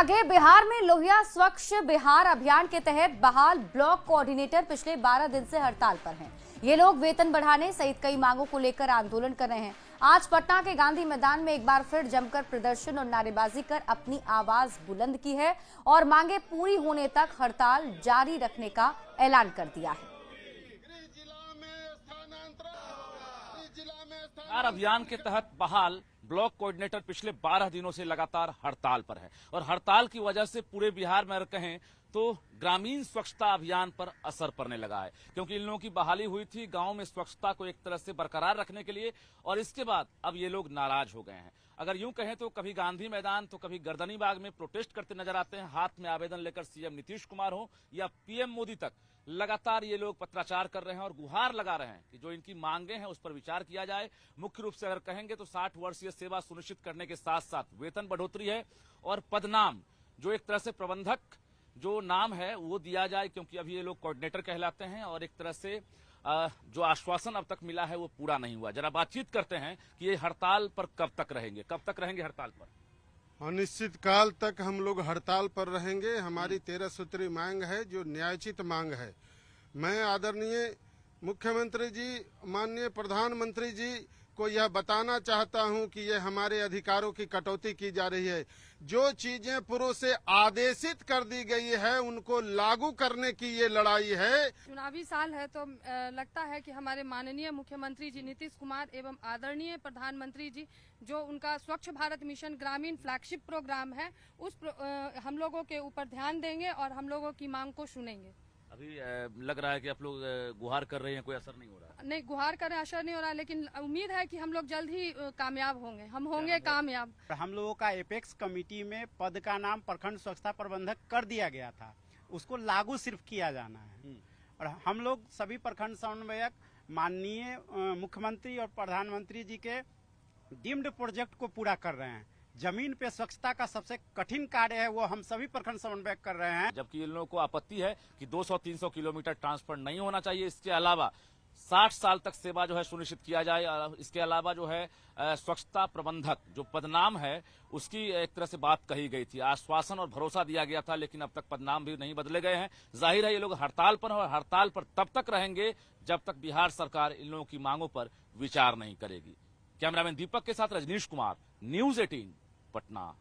आगे बिहार में लोहिया स्वच्छ बिहार अभियान के तहत बहाल ब्लॉक कोऑर्डिनेटर पिछले 12 दिन से हड़ताल पर हैं। ये लोग वेतन बढ़ाने सहित कई मांगों को लेकर आंदोलन कर रहे हैं। आज पटना के गांधी मैदान में एक बार फिर जमकर प्रदर्शन और नारेबाजी कर अपनी आवाज बुलंद की है और मांगे पूरी होने तक हड़ताल जारी रखने का ऐलान कर दिया है। अभियान के तहत बहाल ब्लॉक कोऑर्डिनेटर पिछले 12 दिनों से लगातार हड़ताल पर है और हड़ताल की वजह से पूरे बिहार में कहें तो ग्रामीण स्वच्छता अभियान पर असर पड़ने लगा है, क्योंकि इन लोगों की बहाली हुई थी गांव में स्वच्छता को एक तरह से बरकरार रखने के लिए और इसके बाद अब ये लोग नाराज हो गए हैं। अगर यूं कहें तो कभी गांधी मैदान तो कभी गर्दनी बाग में प्रोटेस्ट करते नजर आते हैं, हाथ में आवेदन लेकर सीएम नीतीश कुमार हो या पीएम मोदी तक लगातार ये लोग पत्राचार कर रहे हैं और गुहार लगा रहे हैं कि जो इनकी मांगे हैं उस पर विचार किया जाए। मुख्य रूप से अगर कहेंगे तो 60 वर्षीय सेवा सुनिश्चित करने के साथ साथ वेतन बढ़ोतरी है और पदनाम जो एक तरह से प्रबंधक जो नाम है वो दिया जाए, क्योंकि अभी ये लोग कोऑर्डिनेटर कहलाते हैं और एक तरह से जो आश्वासन अब तक मिला है वो पूरा नहीं हुआ। जरा बातचीत करते हैं कि ये हड़ताल पर कब तक रहेंगे हड़ताल पर? अनिश्चित काल तक हम लोग हड़ताल पर रहेंगे। हमारी 13 सूत्री मांग है जो न्यायोचित मांग है। मैं आदरणीय मुख्यमंत्री जी, माननीय प्रधानमंत्री जी को यह बताना चाहता हूं कि ये हमारे अधिकारों की कटौती की जा रही है। जो चीजें पूर्व से आदेशित कर दी गई है उनको लागू करने की ये लड़ाई है। चुनावी साल है तो लगता है कि हमारे माननीय मुख्यमंत्री जी नीतीश कुमार एवं आदरणीय प्रधानमंत्री जी जो उनका स्वच्छ भारत मिशन ग्रामीण फ्लैगशिप प्रोग्राम है उस हम लोगों के ऊपर ध्यान देंगे और हम लोगों की मांग को सुनेंगे। अभी लग रहा है कि आप लोग गुहार कर रहे हैं, कोई असर नहीं हो रहा? नहीं, गुहार कर असर नहीं हो रहा, लेकिन उम्मीद है कि हम लोग जल्द ही कामयाब होंगे। हम होंगे कामयाब। हम लोगों का एपेक्स कमेटी में पद का नाम प्रखंड स्वच्छता प्रबंधक कर दिया गया था, उसको लागू सिर्फ किया जाना है और हम लोग सभी प्रखंड समन्वयक माननीय मुख्यमंत्री और प्रधानमंत्री जी के डीम्ड प्रोजेक्ट को पूरा कर रहे हैं। जमीन पे स्वच्छता का सबसे कठिन कार्य है वो हम सभी प्रखंड समन्वयक कर रहे हैं। जबकि इन लोगों को आपत्ति है कि 200-300 किलोमीटर ट्रांसफर नहीं होना चाहिए। इसके अलावा 60 साल तक सेवा जो है सुनिश्चित किया जाए। इसके अलावा जो है स्वच्छता प्रबंधक जो पदनाम है उसकी एक तरह से बात कही गई थी, आश्वासन और भरोसा दिया गया था, लेकिन अब तक पदनाम भी नहीं बदले गए हैं। जाहिर है ये लोग हड़ताल पर और हड़ताल पर तब तक रहेंगे जब तक बिहार सरकार इन लोगों की मांगों पर विचार नहीं करेगी। कैमरामैन दीपक के साथ रजनीश कुमार, न्यूज़ 18 पटना।